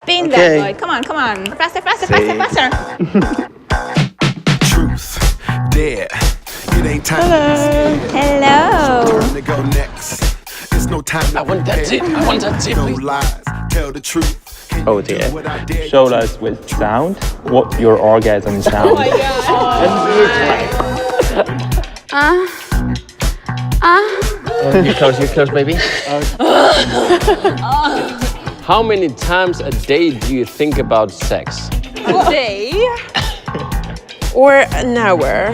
Spin that boy. Come on, come on. Faster, faster, faster, faster. Truth, dare. It ain't time Hello. to go next. It's no time to I want that tip. I want that tip. no lies. Tell the truth. Can Oh you do dear. what I dare Show you us with sound what your orgasm sounds. You're close, baby. How many times a day do you think about sex? A day? Or an hour.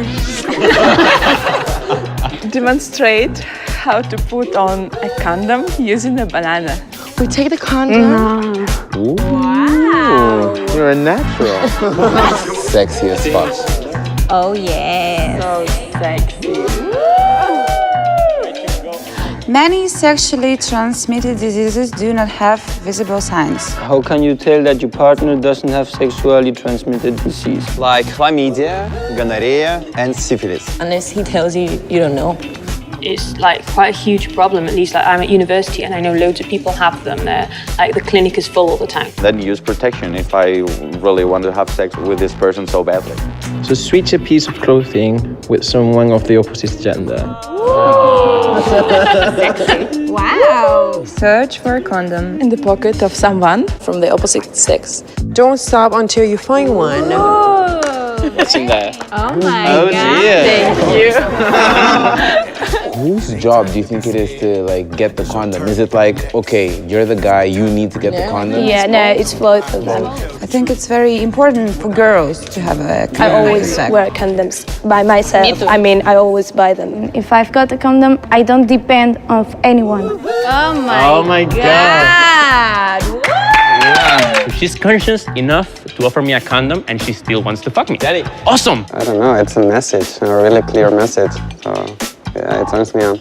Demonstrate how to put on a condom using a banana. We take the condom. You're a natural. Sexy as fuck. Oh, yes. So sexy. Many sexually transmitted diseases do not have visible signs. How can you tell that your partner doesn't have sexually transmitted disease? Like chlamydia, gonorrhea, and syphilis. Unless he tells you, you don't know. It's like quite a huge problem. At least like I'm at university and I know loads of people have them there. Like the clinic is full all the time. Then use protection if I really want to have sex with this person so badly. So switch a piece of clothing with someone of the opposite gender. Wow. Search for a condom in the pocket of someone From the opposite sex. Don't stop until you find one. What's in there? Oh my God. Whose job do you think it is to like get the condom? Is it like, okay, you're the guy, you need to get the condom? Yeah, no, it's both of them. I think it's very important for girls to have a condom. I always wear condoms by myself. I mean, I always buy them. If I've got a condom, I don't depend on anyone. Oh my God. So she's conscious enough to offer me a condom and she still wants to fuck me. Daddy. Awesome! I don't know, it's a message, a really clear message. So, yeah, it turns me on.